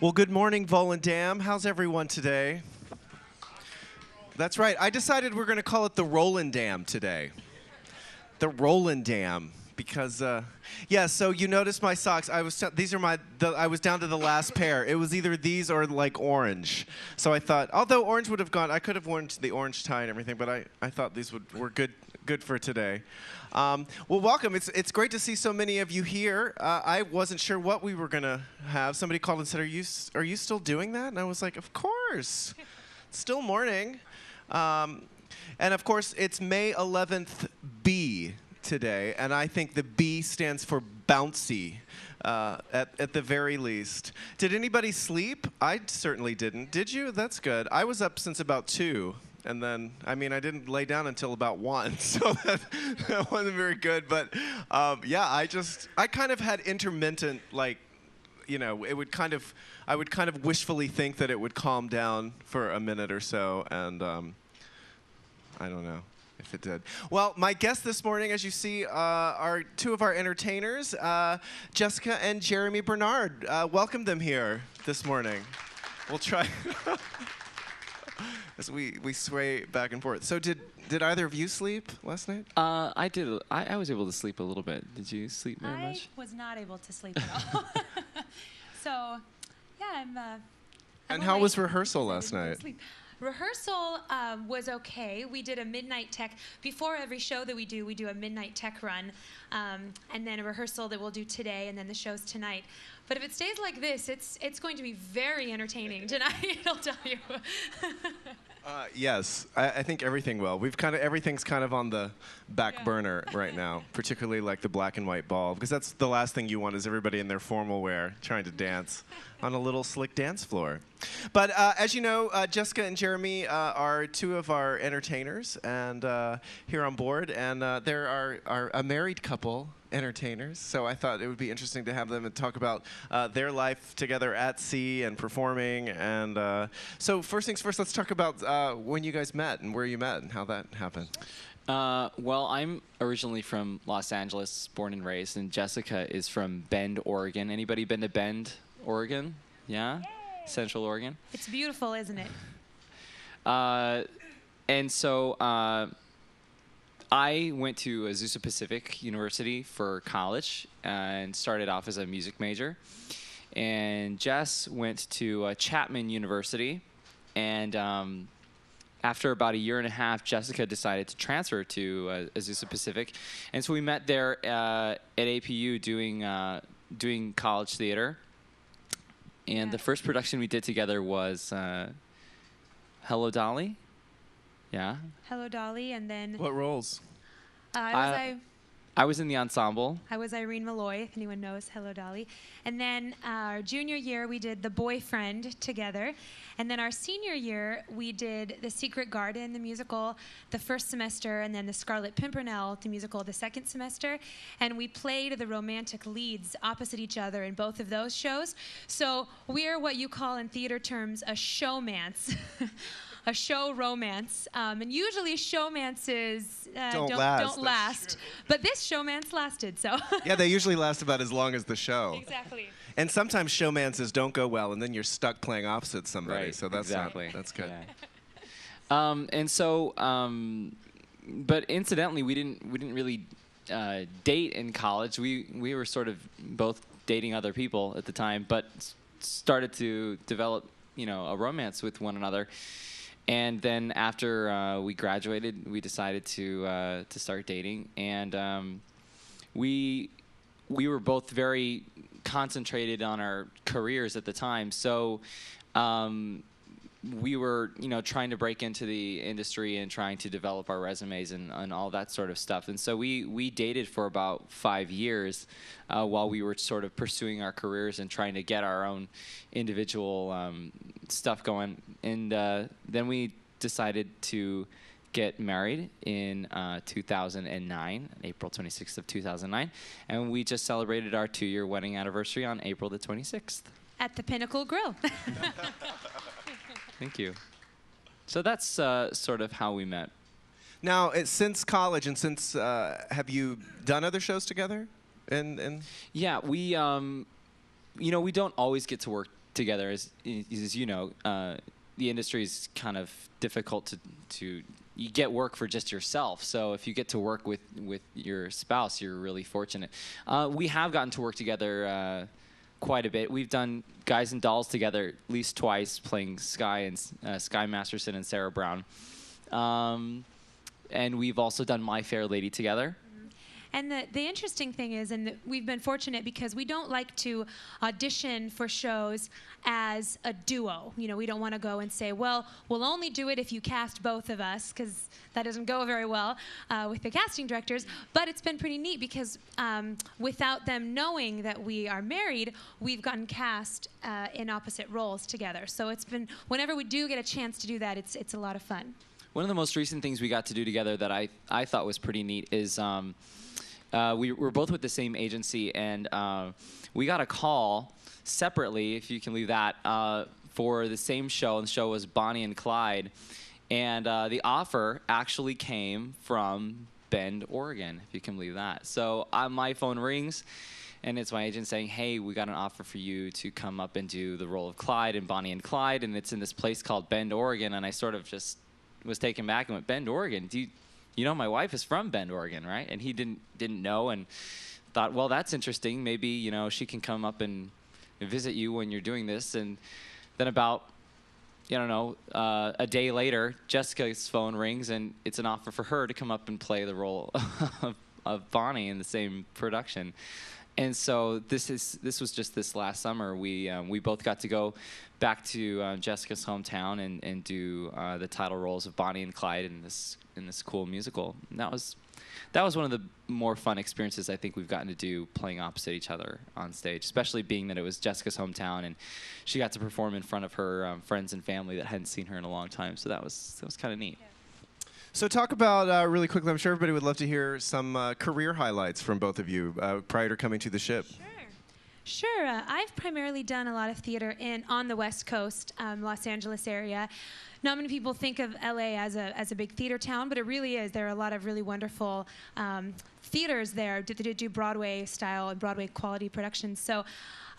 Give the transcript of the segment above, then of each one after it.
Well, good morning, Vodm. How's everyone today? That's right. I decided we're going to call it the Rollin' Dam today. The Rollin' Dam. Because, yeah, so you notice my socks. I was down to the last pair. It was either these or, like, orange. So I thought, although orange would have gone, I could have worn the orange tie and everything, but I thought these were good for today. Well, welcome. It's great to see so many of you here. I wasn't sure what we were going to have. Somebody called and said, are you still doing that? And I was like, of course. It's still morning. And, of course, it's May 11th B today, and I think the B stands for bouncy at the very least. Did anybody sleep? I certainly didn't. Did you? That's good. I was up since about 2. And then, I mean, I didn't lay down until about 1, so that wasn't very good. But yeah, I kind of had intermittent, like, you know, I would kind of wishfully think that it would calm down for a minute or so, and I don't know if it did. Well, my guests this morning, as you see, are two of our entertainers, Jessica and Jeremy Bernard. Welcome them here this morning. We'll try. As we sway back and forth. So did either of you sleep last night? I did. I was able to sleep a little bit. Did you sleep very much? I was not able to sleep at all. So, yeah, I'm and how was rehearsal last night? Rehearsal was okay. We did a midnight tech. Before every show that we do a midnight tech run, and then a rehearsal that we'll do today, and then the show's tonight. But if it stays like this, it's going to be very entertaining tonight, I'll tell you. Yes, I think everything will. Everything's kind of on the back burner right now, particularly like the black and white ball, because that's the last thing you want is everybody in their formal wear trying to dance on a little slick dance floor. But as you know, Jessica and Jeremy are two of our entertainers and here on board, and there are a married couple entertainers, so I thought it would be interesting to have them and talk about their life together at sea and performing. And so first things first, let's talk about when you guys met and where you met and how that happened. Well, I'm originally from Los Angeles, born and raised, and Jessica is from Bend, Oregon. Anybody been to Bend, Oregon? Yeah? Yay. Central Oregon? It's beautiful, isn't it? And so I went to Azusa Pacific University for college and started off as a music major. And Jess went to Chapman University. And after about a year and a half, Jessica decided to transfer to Azusa Pacific. And so we met there at APU doing college theater. And the first production we did together was Hello, Dolly. Yeah. Hello, Dolly, and then... What roles? I was in the ensemble. I was Irene Malloy, if anyone knows Hello, Dolly. And then our junior year, we did The Boyfriend together. And then our senior year, we did The Secret Garden, the musical, the first semester, and then The Scarlet Pimpernel, the musical, the second semester. And we played the romantic leads opposite each other in both of those shows. So we're what you call in theater terms a showmance. A show romance, and usually showmances don't last. But this showmance lasted, so. Yeah, they usually last about as long as the show. Exactly. And sometimes showmances don't go well, and then you're stuck playing opposite somebody. Right, so that's exactly. That's good. Yeah. And so, but incidentally, we didn't really date in college. We were sort of both dating other people at the time, but started to develop, a romance with one another. And then after we graduated, we decided to start dating, and we were both very concentrated on our careers at the time. So we were, trying to break into the industry and trying to develop our resumes and all that sort of stuff. And so we dated for about 5 years while we were sort of pursuing our careers and trying to get our own individual stuff going. And then we decided to get married in 2009, April 26th of 2009. And we just celebrated our 2-year wedding anniversary on April the 26th. At the Pinnacle Grill. Thank you. So that's sort of how we met. Now, since college and since, have you done other shows together? Yeah, we, we don't always get to work together, as you know, the industry is kind of difficult to you get work for just yourself. So if you get to work with your spouse, you're really fortunate. We have gotten to work together quite a bit. We've done Guys and Dolls together at least twice, playing Sky and Sky Masterson and Sarah Brown. And we've also done My Fair Lady together. And the interesting thing is, and we've been fortunate because we don't like to audition for shows as a duo. You know, we don't want to go and say, well, we'll only do it if you cast both of us, because that doesn't go very well with the casting directors. But it's been pretty neat because without them knowing that we are married, we've gotten cast in opposite roles together. So it's been, whenever we do get a chance to do that, it's a lot of fun. One of the most recent things we got to do together that I thought was pretty neat is we were both with the same agency, and we got a call separately, if you can believe that, for the same show, and the show was Bonnie and Clyde, and the offer actually came from Bend, Oregon, if you can believe that. So my phone rings, and it's my agent saying, hey, we got an offer for you to come up and do the role of Clyde in Bonnie and Clyde, and it's in this place called Bend, Oregon. And I sort of just was taken back and went, Bend, Oregon? You know, my wife is from Bend, Oregon, right? And he didn't know, and thought, well, that's interesting. Maybe, you know, she can come up and visit you when you're doing this. And then about, I don't know, a day later, Jessica's phone rings, and it's an offer for her to come up and play the role of Bonnie in the same production. And so this was just this last summer. We both got to go back to Jessica's hometown and do the title roles of Bonnie and Clyde in this cool musical. And that was one of the more fun experiences I think we've gotten to do, playing opposite each other on stage, especially being that it was Jessica's hometown and she got to perform in front of her friends and family that hadn't seen her in a long time. So that was kind of neat. Yeah. So talk about, really quickly, I'm sure everybody would love to hear some career highlights from both of you prior to coming to the ship. Sure. I've primarily done a lot of theater on the West Coast, Los Angeles area. Not many people think of LA as a big theater town, but it really is. There are a lot of really wonderful theaters there that do Broadway style and Broadway quality productions. So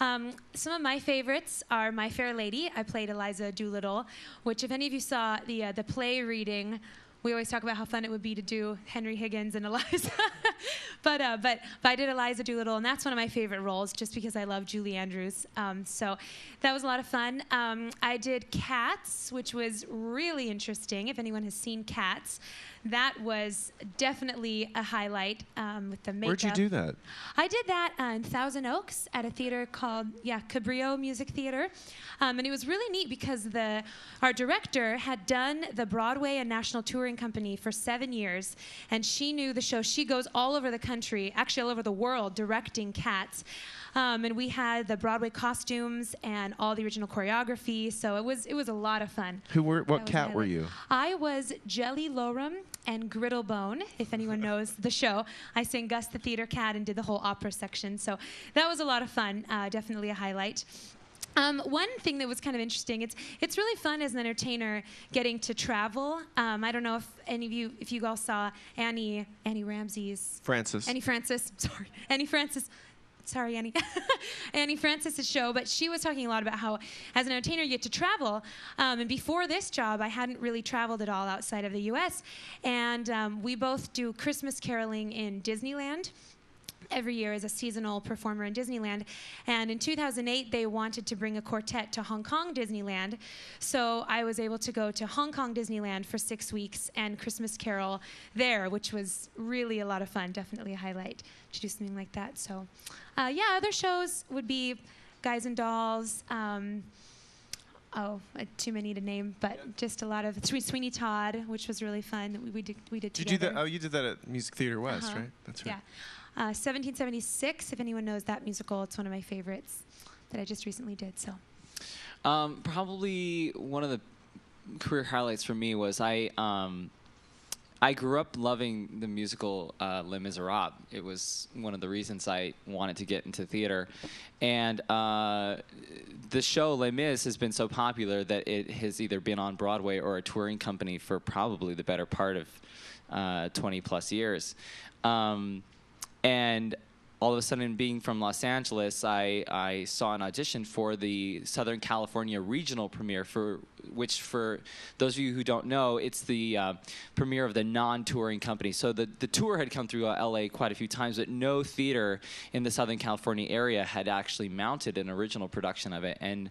some of my favorites are My Fair Lady. I played Eliza Doolittle, which if any of you saw the play reading, we always talk about how fun it would be to do Henry Higgins and Eliza. but I did Eliza Doolittle, and that's one of my favorite roles just because I love Julie Andrews. So that was a lot of fun. I did Cats, which was really interesting. If anyone has seen Cats, that was definitely a highlight with the makeup. Where'd you do that? I did that in Thousand Oaks at a theater called Cabrillo Music Theater. And it was really neat because our director had done the Broadway and National Touring Company for 7 years, and she knew the show. She goes all over the country, actually all over the world, directing Cats. And we had the Broadway costumes and all the original choreography, so it was a lot of fun. What cat were you? I was Jelly Loram and Griddlebone, if anyone knows the show. I sang Gus the Theater Cat and did the whole opera section, so that was a lot of fun, definitely a highlight. One thing that was kind of interesting, it's really fun as an entertainer getting to travel. I don't know if any of you all saw Annie Francis. Sorry, Annie. Annie Francis's show, but she was talking a lot about how, as an entertainer, you get to travel. And before this job, I hadn't really traveled at all outside of the U.S. And we both do Christmas caroling in Disneyland every year as a seasonal performer in Disneyland. And in 2008, they wanted to bring a quartet to Hong Kong Disneyland. So I was able to go to Hong Kong Disneyland for 6 weeks and Christmas carol there, which was really a lot of fun. Definitely a highlight to do something like that. So other shows would be Guys and Dolls. Too many to name, but just a lot of Sweeney Todd, which was really fun. We did together. Did you do that? Oh, you did that at Music Theater West, right? That's right. Yeah. 1776, if anyone knows that musical, it's one of my favorites that I just recently did. So, probably one of the career highlights for me was I grew up loving the musical Les Miserables. It was one of the reasons I wanted to get into theater, and the show Les Mis has been so popular that it has either been on Broadway or a touring company for probably the better part of 20 plus years. And all of a sudden, being from Los Angeles, I saw an audition for the Southern California regional premiere, which for those of you who don't know, it's the premiere of the non-touring company. So the tour had come through LA quite a few times, but no theater in the Southern California area had actually mounted an original production of it. And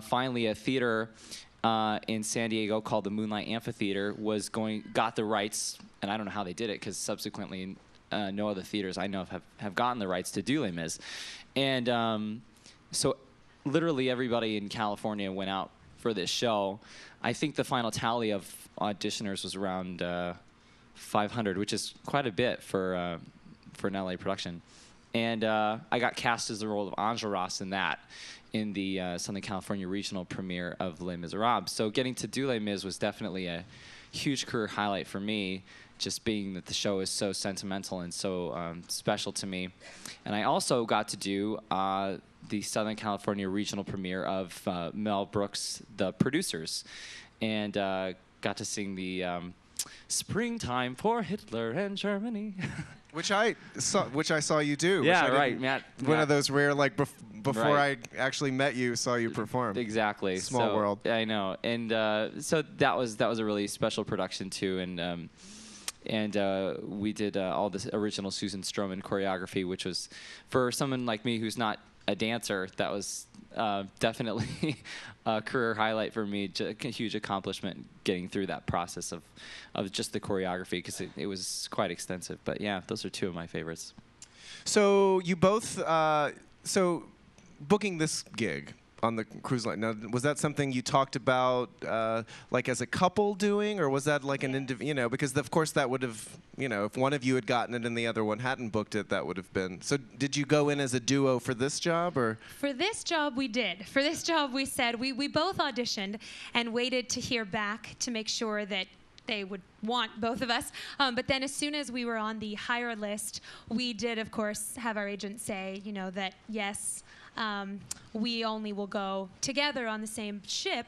finally, a theater in San Diego called the Moonlight Amphitheater got the rights, and I don't know how they did it because subsequently no other theaters I know of have gotten the rights to do Les Mis. And so literally everybody in California went out for this show. I think the final tally of auditioners was around 500, which is quite a bit for an LA production. And I got cast as the role of Enjolras in the Southern California regional premiere of Les Miserables. So getting to do Les Mis was definitely a huge career highlight for me, just being that the show is so sentimental and so special to me. And I also got to do the Southern California regional premiere of Mel Brooks' The Producers, and got to sing the Springtime for Hitler and Germany. Which I saw you do. Yeah, right, Matt. One of those rare, like, before Right. I actually met you, saw you perform. Exactly. Small world. I know, and so that was a really special production too, and we did all this original Susan Stroman choreography, which was for someone like me who's not a dancer. That was definitely a career highlight for me. A huge accomplishment getting through that process of just the choreography, because it was quite extensive. But yeah, those are two of my favorites. So you both, booking this gig on the cruise line, now, was that something you talked about like as a couple doing, or was that like an individual, because of course that would have, if one of you had gotten it and the other one hadn't booked it, that would have been. So did you go in as a duo for this job, or? For this job, we did. For this job, we said, we both auditioned and waited to hear back to make sure that they would want both of us. But then as soon as we were on the hire list, we did, of course, have our agent say, that yes, we only will go together on the same ship,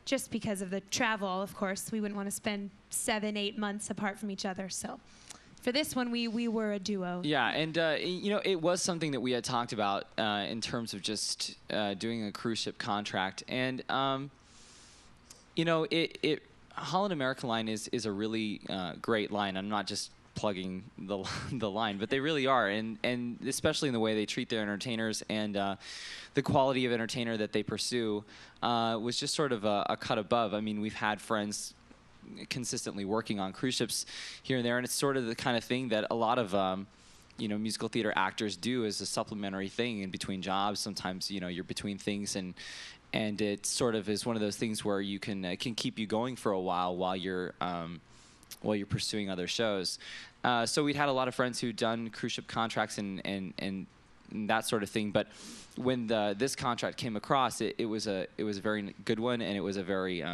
just because of the travel, of course. We wouldn't want to spend 7-8 months apart from each other. So for this one, we were a duo. Yeah, and it was something that we had talked about in terms of just doing a cruise ship contract. And Holland America Line is a really great line. I'm not just plugging the line, but they really are, and especially in the way they treat their entertainers, and the quality of entertainer that they pursue was just sort of a cut above. I mean, we've had friends consistently working on cruise ships here and there, and it's sort of the kind of thing that a lot of musical theater actors do as a supplementary thing in between jobs. Sometimes you're between things, and it sort of is one of those things where you can keep you going for a while you're pursuing other shows. So we'd had a lot of friends who'd done cruise ship contracts and that sort of thing. But when this contract came across, it was a very good one, and it was a very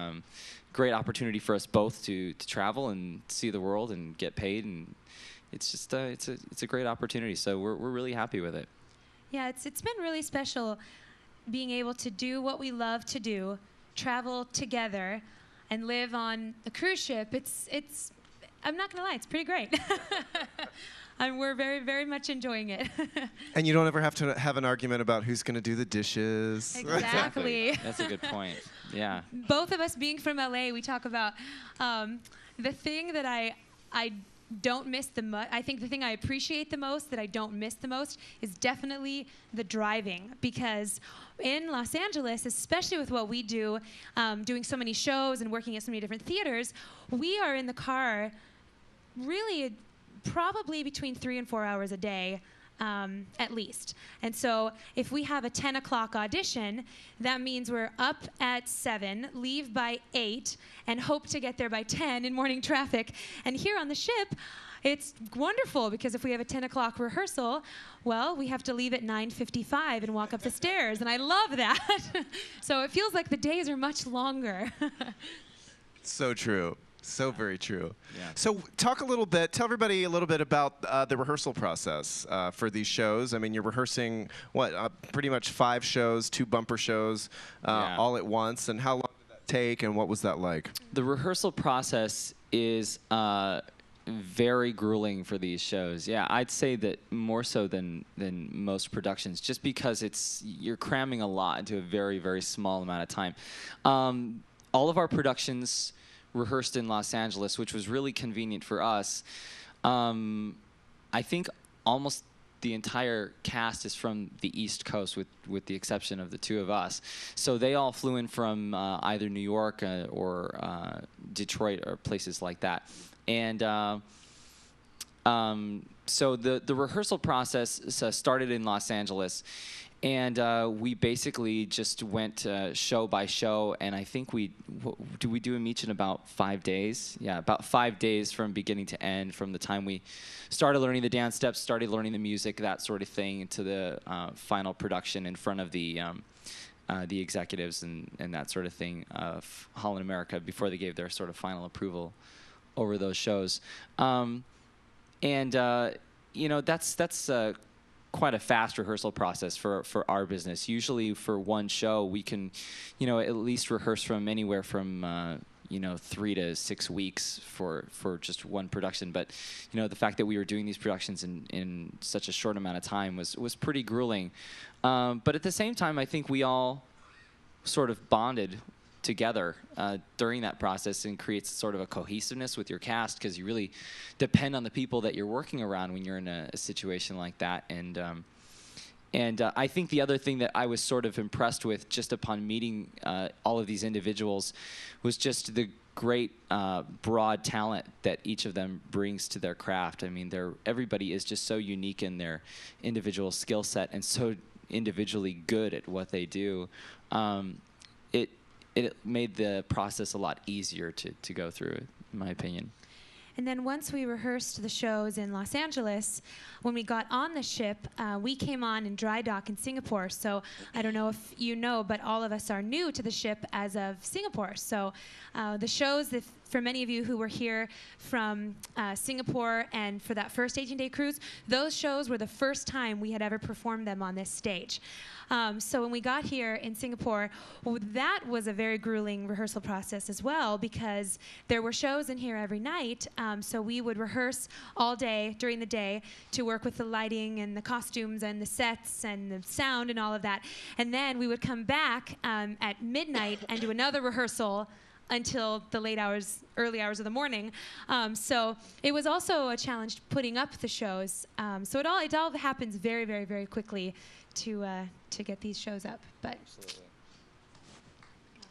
great opportunity for us both to travel and see the world and get paid. And it's just it's a great opportunity. So we're really happy with it. Yeah, it's been really special being able to do what we love to do, travel together, and live on a cruise ship. It's I'm not gonna lie, it's pretty great. And we're very, very much enjoying it. And you don't ever have to have an argument about who's going to do the dishes. Exactly. That's a good point. Yeah. Both of us being from LA, we talk about the thing that I don't miss I think the thing I appreciate the most that I don't miss the most is definitely the driving, because in Los Angeles, especially with what we do, doing so many shows and working at so many different theaters, we are in the car really probably between 3 and 4 hours a day, at least. And so if we have a 10 o'clock audition, that means we're up at 7, leave by 8, and hope to get there by 10 in morning traffic. And here on the ship, it's wonderful, because if we have a 10 o'clock rehearsal, well, we have to leave at 9:55 and walk up the stairs, and I love that. So it feels like the days are much longer. So true. So very true. Yeah. So tell everybody a little bit about the rehearsal process for these shows. I mean, you're rehearsing, pretty much 5 shows, 2 bumper shows, all at once. And how long did that take, and what was that like? The rehearsal process is very grueling for these shows. Yeah, I'd say that more so than most productions, just because you're cramming a lot into a very, very small amount of time. All of our productions rehearsed in Los Angeles, which was really convenient for us. I think almost the entire cast is from the East Coast, with the exception of the two of us. So they all flew in from either New York or Detroit or places like that. And so the rehearsal process started in Los Angeles. And we basically just went show by show, and I think we do them each in about 5 days. Yeah, about 5 days from beginning to end, from the time we started learning the dance steps, started learning the music, that sort of thing, to the final production in front of the executives and that sort of thing of Holland America before they gave their sort of final approval over those shows. That's quite a fast rehearsal process for our business. Usually for one show, we can, at least rehearse from anywhere from 3 to 6 weeks for just one production. But the fact that we were doing these productions in such a short amount of time was pretty grueling. But at the same time, I think we all sort of bonded together during that process, and creates sort of a cohesiveness with your cast, because you really depend on the people that you're working around when you're in a situation like that. And I think the other thing that I was sort of impressed with just upon meeting all of these individuals was just the great broad talent that each of them brings to their craft. I mean, everybody is just so unique in their individual skill set and so individually good at what they do. It made the process a lot easier to go through, in my opinion. And then once we rehearsed the shows in Los Angeles, when we got on the ship, we came on in dry dock in Singapore. So I don't know if you know, but all of us are new to the ship as of Singapore. So the shows, for many of you who were here from Singapore and for that first 18-day cruise, those shows were the first time we had ever performed them on this stage. So when we got here in Singapore, that was a very grueling rehearsal process as well, because there were shows in here every night. So we would rehearse all day during the day to work with the lighting and the costumes and the sets and the sound and all of that. And then we would come back at midnight and do another rehearsal until the early hours of the morning. So it was also a challenge putting up the shows. So it all happens very, very, very quickly to get these shows up. But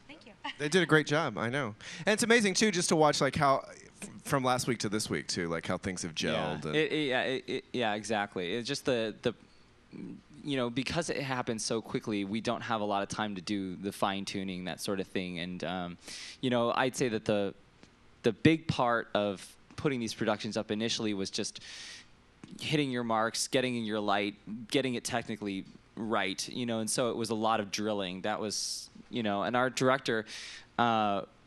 thank you. They did a great job, I know. And it's amazing too, just to watch like how from last week to this week too, like how things have gelled. Yeah, exactly. It's just the because it happens so quickly, we don't have a lot of time to do the fine tuning, that sort of thing. And I'd say that the big part of putting these productions up initially was just hitting your marks, getting in your light, getting it technically right, and so it was a lot of drilling. That was, and our director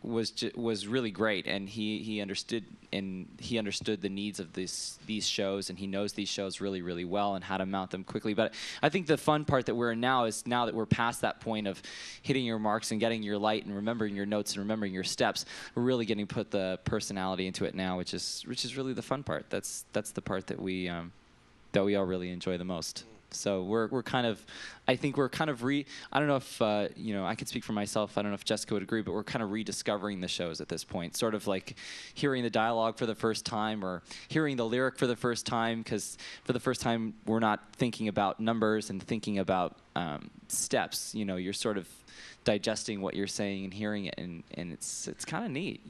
was really great, and he understood the needs of these shows, and he knows these shows really, really well and how to mount them quickly. But I think the fun part that we're in now is, now that we're past that point of hitting your marks and getting your light and remembering your notes and remembering your steps, we're really getting to put the personality into it now, which is really the fun part. That's the part that we all really enjoy the most. So we're kind of, I think we're kind of I don't know if, I could speak for myself, I don't know if Jessica would agree, but we're kind of rediscovering the shows at this point, sort of like hearing the dialogue for the first time or hearing the lyric for the first time, because for the first time we're not thinking about numbers and thinking about steps. You're sort of digesting what you're saying and hearing it, and it's kind of neat.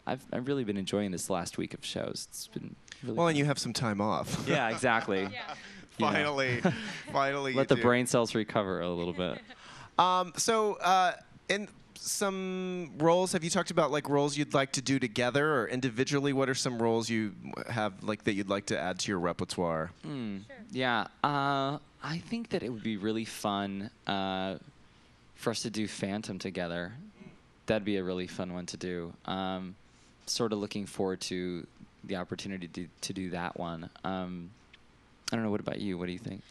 I've really been enjoying this last week of shows. It's been really fun. And you have some time off. Yeah, exactly. Yeah. Finally. Let the brain cells recover a little bit. In some roles, have you talked about like roles you'd like to do together or individually? What are some roles you have like that you'd like to add to your repertoire? Sure. Yeah, I think that it would be really fun for us to do Phantom together. That'd be a really fun one to do. Sort of looking forward to the opportunity to do that one. I don't know. What about you? What do you think?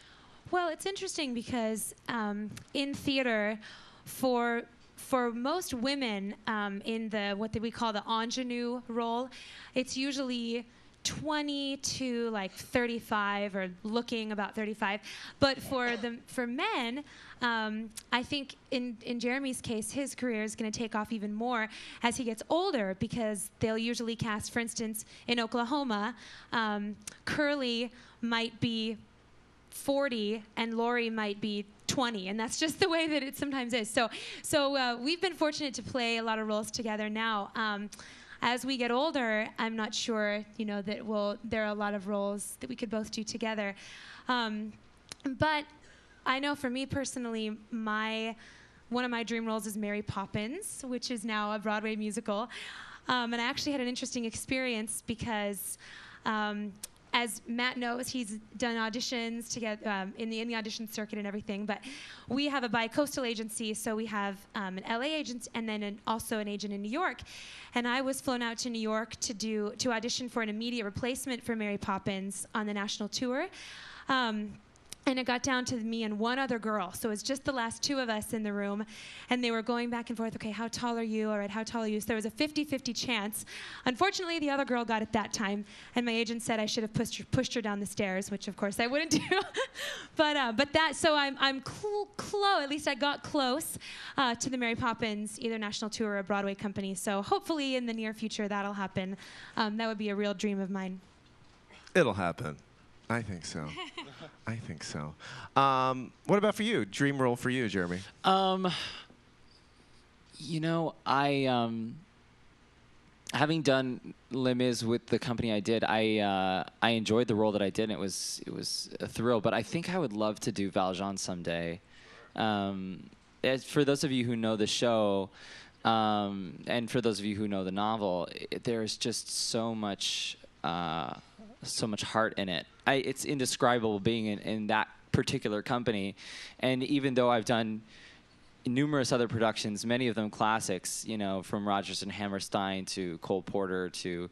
Well, it's interesting because in theater, for most women in what we call the ingenue role, it's usually 20 to like 35 or looking about 35. But for men, I think in Jeremy's case, his career is going to take off even more as he gets older, because they'll usually cast, for instance, in Oklahoma, Curly might be 40 and Lori might be 20, and that's just the way that it sometimes is. So we've been fortunate to play a lot of roles together now. As we get older, I'm not sure, that there are a lot of roles that we could both do together. But I know for me personally, one of my dream roles is Mary Poppins, which is now a Broadway musical. And I actually had an interesting experience because as Matt knows, he's done auditions together in the audition circuit and everything. But we have a bi-coastal agency, so we have an LA agent and then also an agent in New York. And I was flown out to New York to audition for an immediate replacement for Mary Poppins on the national tour. And it got down to me and one other girl. So it was just the last two of us in the room. And they were going back and forth, okay, how tall are you? All right, how tall are you? So there was a 50-50 chance. Unfortunately, the other girl got it that time. And my agent said I should have pushed her down the stairs, which of course I wouldn't do. So I'm close, at least I got close to the Mary Poppins, either national tour or a Broadway company. So hopefully in the near future that'll happen. That would be a real dream of mine. It'll happen. I think so. I think so. What about for you? Dream role for you, Jeremy? Having done Les Mis with the company I did, I enjoyed the role that I did, and it was a thrill. But I think I would love to do Valjean someday. For those of you who know the show, and for those of you who know the novel, there's just so much heart in it. It's indescribable being in that particular company. And even though I've done numerous other productions, many of them classics, from Rodgers and Hammerstein to Cole Porter to,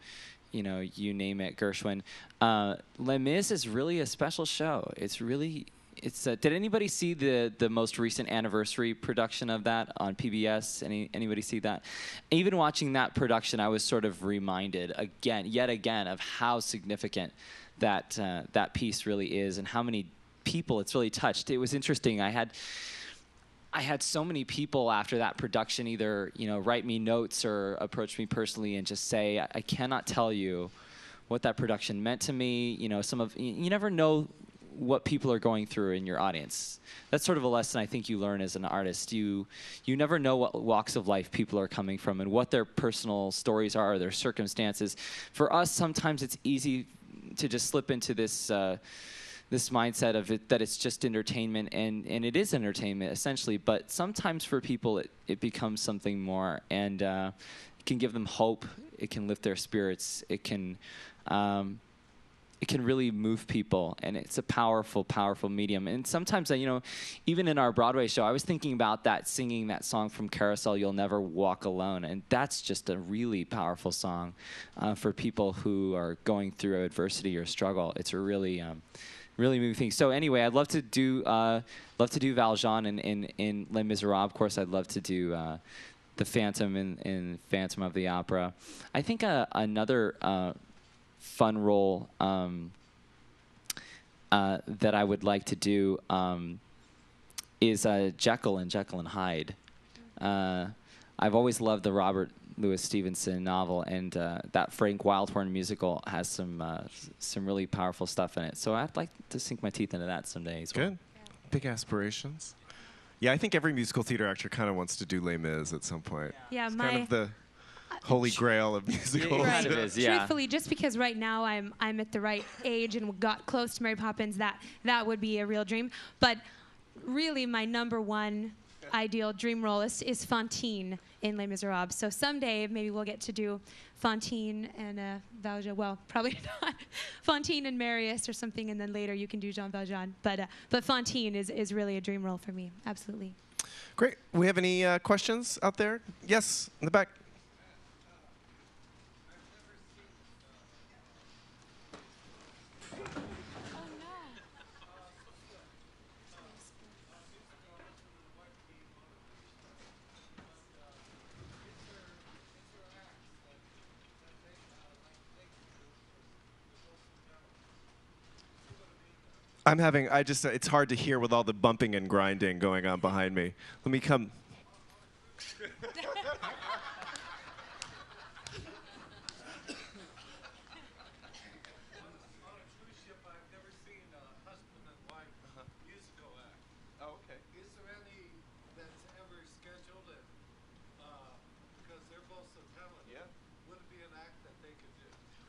you name it, Gershwin. Les Mis is really a special show. Did anybody see the most recent anniversary production of that on PBS? Anybody see that? Even watching that production, I was sort of reminded yet again, of how significant that piece really is, and how many people it's really touched. It was interesting. I had so many people after that production either write me notes or approach me personally and just say, I cannot tell you what that production meant to me. You never know what people are going through in your audience. That's sort of a lesson I think you learn as an artist. You never know what walks of life people are coming from and what their personal stories are, or their circumstances. For us, sometimes it's easy to just slip into this mindset of it, that it's just entertainment, and it is entertainment essentially. But sometimes for people, it becomes something more, and it can give them hope. It can lift their spirits. It can really move people, and it's a powerful, powerful medium. And sometimes, even in our Broadway show, I was thinking about that, singing that song from Carousel, You'll Never Walk Alone, and that's just a really powerful song for people who are going through adversity or struggle. It's a really moving thing. So anyway, I'd love to do Valjean in Les Miserables. Of course, I'd love to do the Phantom in Phantom of the Opera. I think another fun role that I would like to do is Jekyll and Hyde. I've always loved the Robert Louis Stevenson novel, and that Frank Wildhorn musical has some really powerful stuff in it. So I'd like to sink my teeth into that someday as well. Good. Big aspirations. Yeah, I think every musical theater actor kind of wants to do Les Mis at some point. Yeah, it's kind of the holy grail of musicals. Right. It is, yeah. Truthfully, just because right now I'm at the right age and got close to Mary Poppins, that would be a real dream. But really, my number one ideal dream role is Fantine in Les Miserables. So someday maybe we'll get to do Fantine and Valjean. Well, probably not. Fantine and Marius or something, and then later you can do Jean Valjean. But Fantine is really a dream role for me. Absolutely. Great. We have any questions out there? Yes, in the back. It's hard to hear with all the bumping and grinding going on behind me. Let me come.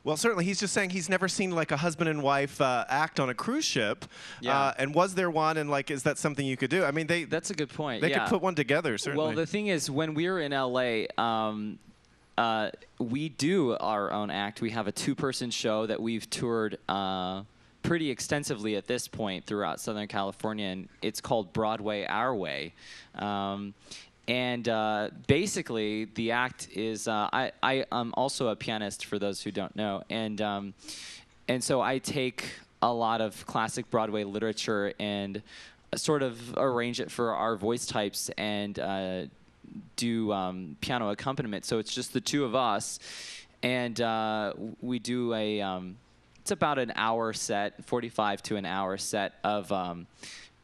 Well, certainly, he's just saying he's never seen like a husband and wife act on a cruise ship. Yeah. And was there one? And like, is that something you could do? I mean, That's a good point. They yeah. could put one together, certainly. Well, the thing is, when we were in LA, we do our own act. We have a 2-person show that we've toured pretty extensively at this point throughout Southern California, and it's called Broadway Our Way. And basically, the act is I am also a pianist, for those who don't know, and so I take a lot of classic Broadway literature and sort of arrange it for our voice types and do piano accompaniment. So it's just the two of us, and we do it's about an hour set, 45 to an hour set of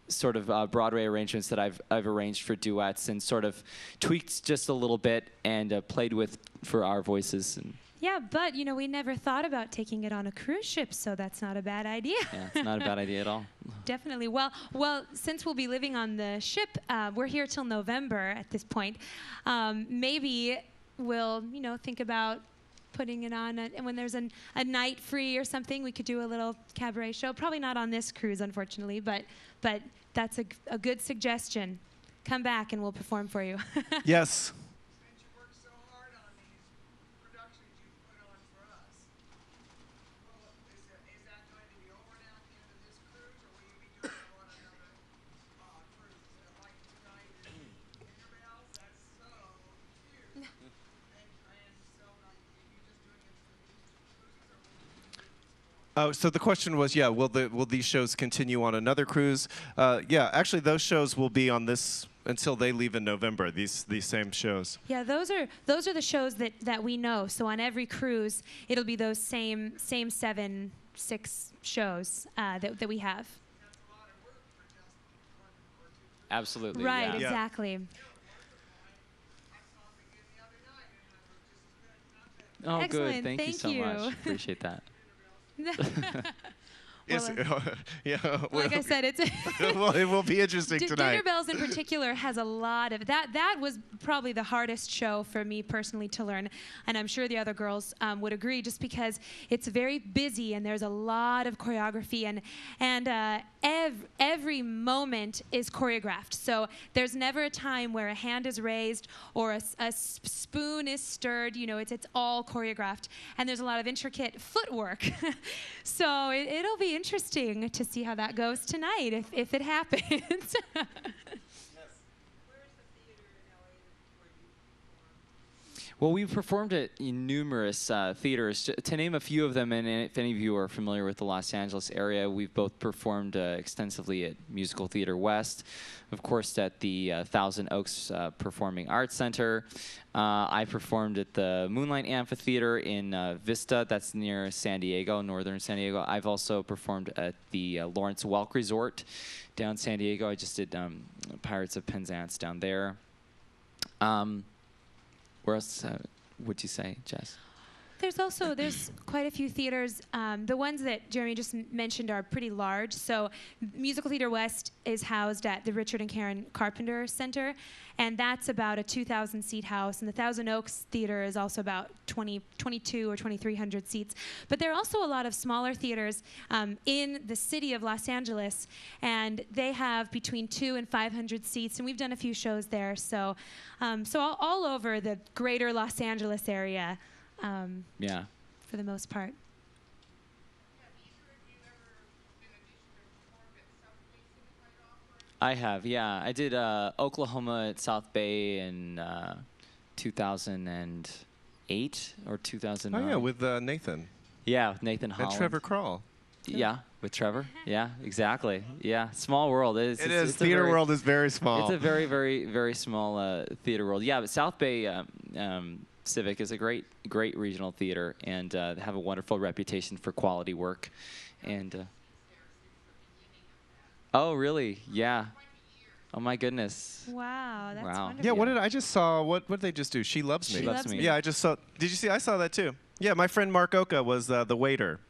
sort of Broadway arrangements that I've arranged for duets and sort of tweaked just a little bit and played with for our voices. And Yeah, but we never thought about taking it on a cruise ship, so that's not a bad idea. yeah, it's not a bad idea at all. Definitely. Well, since we'll be living on the ship, we're here till November at this point. Maybe we'll think about putting it on, and when there's a night free or something, we could do a little cabaret show. Probably not on this cruise, unfortunately, but that's a good suggestion. Come back and we'll perform for you. Yes. Since you worked so hard on these productions you put on for us, is that going to be over now at the end of this cruise, or will you be doing it on another cruise? Like tonight is Intervals? That's so cute. and so are you just doing it for these 2 cruises, or will you be doing this more? Oh, so the question was, yeah, will these shows continue on another cruise? Yeah, actually, those shows will be on this until they leave in November. These same shows. Yeah, those are the shows that we know. So on every cruise, it'll be those same 7, 6 shows that we have. That's a lot of work for just 1 or 2 cruises. Absolutely. Right, Yeah. exactly. I saw them again the other night, and they were just as good, Oh, not better. good. Excellent. Thank you so Thank much. you. Appreciate that. Yes. Yeah. Like I said, it's Well, it will be interesting tonight. Dinner Bells in particular has a lot of that. That was probably the hardest show for me personally to learn, and I'm sure the other girls would agree, just because it's very busy and there's a lot of choreography, and every moment is choreographed. So there's never a time where a hand is raised or a spoon is stirred. It's all choreographed, and there's a lot of intricate footwork. So it'll be interesting to see how that goes tonight, if it happens. Where's the theater in LA where you perform? Well, we've performed at numerous theaters. To name a few of them, and if any of you are familiar with the Los Angeles area, we've both performed extensively at Musical Theater West, of course at the Thousand Oaks Performing Arts Center. I performed at the Moonlight Amphitheater in Vista, that's near San Diego, northern San Diego. I've also performed at the Lawrence Welk Resort down San Diego. I just did Pirates of Penzance down there. Where else would you say, Jess? There's quite a few theaters. The ones that Jeremy just mentioned are pretty large. So Musical Theater West is housed at the Richard and Karen Carpenter Center, and that's about a 2,000-seat house. And the Thousand Oaks Theater is also about 22 or 2,300 seats. But there are also a lot of smaller theaters in the city of Los Angeles, and they have between 200 and 500 seats. And we've done a few shows there. So all over the greater Los Angeles area. Yeah. For the most part. Have either of you ever been auditioned or performed at South Bay Civic Light Opera? I have, yeah. I did Oklahoma at South Bay in 2008 or 2009. Oh yeah, with Nathan Yeah, with Nathan and Holland. Trevor Kroll. Yeah, with Trevor. Yeah, exactly. Yeah, small world. It's a Theater very- world is very small. It's a very, very, very small theater world. Yeah, but South Bay Civic is a great regional theater, and they have a wonderful reputation for quality work. And Oh, really? Yeah. Oh my goodness. Wow, that's Wow. wonderful. Yeah, what did I just saw? What did they just do? She Loves Me. She Loves Me. Yeah, I just saw. Did you see? I saw that too. Yeah, my friend Mark Oka was the waiter.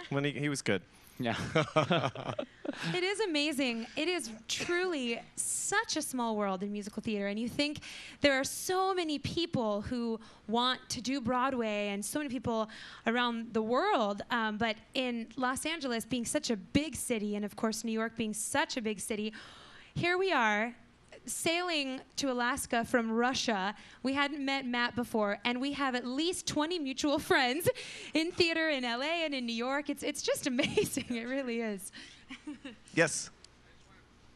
When he was good. Yeah. It is amazing. It is truly such a small world in musical theater. And you think there are so many people who want to do Broadway and so many people around the world. But in Los Angeles being such a big city, and of course New York being such a big city, here we are sailing to Alaska from Russia. We hadn't met Matt before, and we have at least 20 mutual friends in theater in LA and in New York. It's just amazing. It really is. Yes.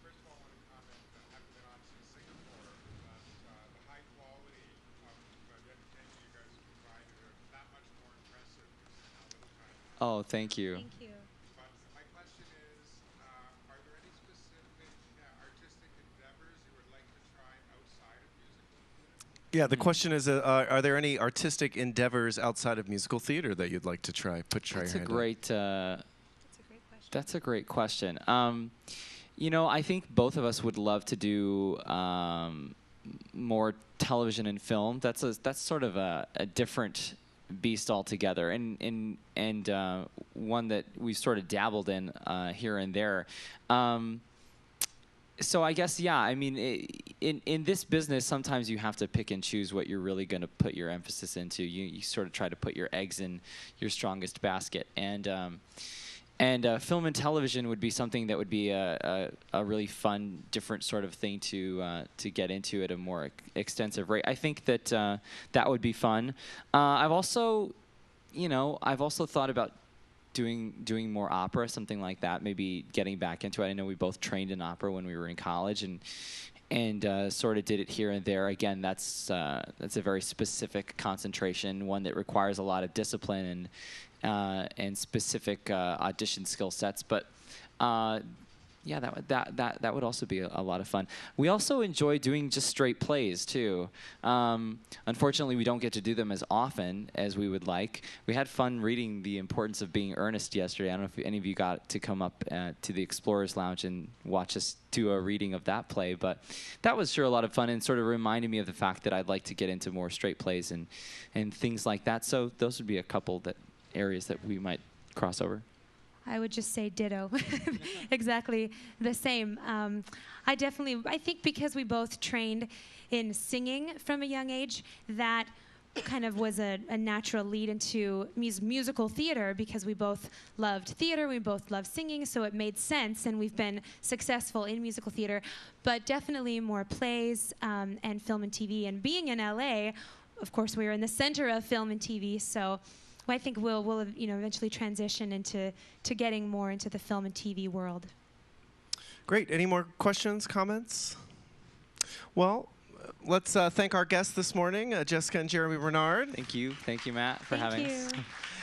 First of all, I want to comment that having been on to Singapore, the high quality of the entertainment you guys provided are that much more impressive than other times. Oh, thank you. Thank you. But my question is, are there any specific artistic endeavors you would like to try outside of musical theater? Yeah, the question is, are there any artistic endeavors outside of musical theater that you'd like to try? Try That's your a hand up. great. That's a great question. That's a great question. You know, I think both of us would love to do more television and film. That's sort of a different beast altogether, and one that we've sort of dabbled in here and there. So I guess, yeah, I mean, in this business, sometimes you have to pick and choose what you're really going to put your emphasis into. You sort of try to put your eggs in your strongest basket. And film and television would be something that would be a really fun, different sort of thing to get into at a more extensive rate. I think that that would be fun. I've also thought about doing more opera, something like that. Maybe getting back into it. I know we both trained in opera when we were in college, and sort of did it here and there. Again, that's a very specific concentration, one that requires a lot of discipline and specific audition skill sets. But yeah, that would also be a lot of fun. We also enjoy doing just straight plays too. Unfortunately, we don't get to do them as often as we would like. We had fun reading The Importance of Being Earnest yesterday. I don't know if any of you got to come up to the Explorers Lounge and watch us do a reading of that play, but that was sure a lot of fun and sort of reminded me of the fact that I'd like to get into more straight plays and things like that. So those would be a couple areas that we might cross over. I would just say ditto. Exactly the same. I think because we both trained in singing from a young age, that kind of was a natural lead into musical theater, because we both loved theater, we both loved singing, so it made sense, and we've been successful in musical theater. But definitely more plays and film and TV. And being in LA, of course, we are in the center of film and TV, so I think we'll eventually transition into getting more into the film and TV world. Great. Any more questions, comments? Well, let's thank our guests this morning, Jessica and Jeremy Bernard. Thank you, Matt, for having us.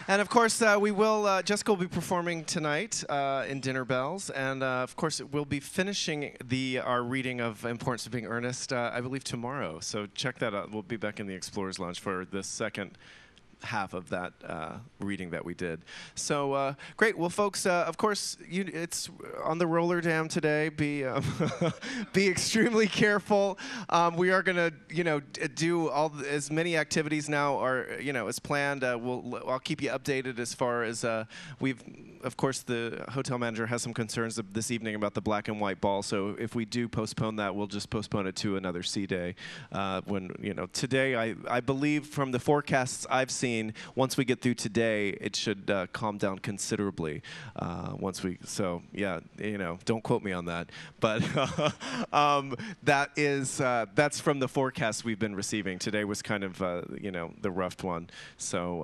And of course, Jessica will be performing tonight in Dinner Bells, and of course, we'll be finishing our reading of Importance of Being Earnest, I believe, tomorrow. So check that out. We'll be back in the Explorers Lounge for the second half of that reading that we did. So great. Well, folks, of course, it's on the roller dam today. Be extremely careful. We are going to do as many activities now as planned. I'll keep you updated as far as of course, the hotel manager has some concerns this evening about the black and white ball. So if we do postpone that, we'll just postpone it to another C day. Today, I believe from the forecasts I've seen, once we get through today, it should calm down considerably. Don't quote me on that. But that's from the forecast we've been receiving. Today was kind of the rough one. So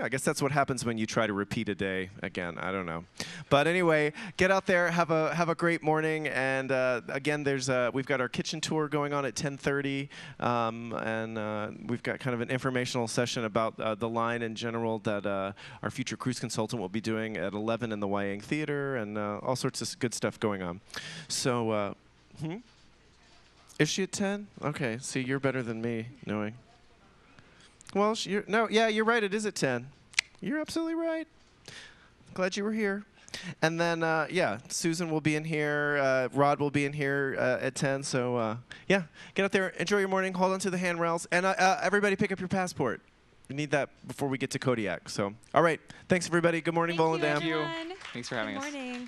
I guess that's what happens when you try to repeat a day again. I don't know. But anyway, get out there, have a great morning, and again, we've got our kitchen tour going on at 10:30, and we've got kind of an informational session about the line in general that our future cruise consultant will be doing at 11 in the Wyang Theater, and all sorts of good stuff going on. So, is she at 10? Okay, see, you're better than me knowing. Well, you're right, it is at 10. You're absolutely right. Glad you were here. And then, yeah, Susan will be in here. Rod will be in here at 10. So, yeah, get out there, enjoy your morning, hold on to the handrails. And everybody pick up your passport. We need that before we get to Kodiak. So, all right. Thanks, everybody. Good morning, Thank you, Volendam. you. everyone. Thanks for having Good us. morning.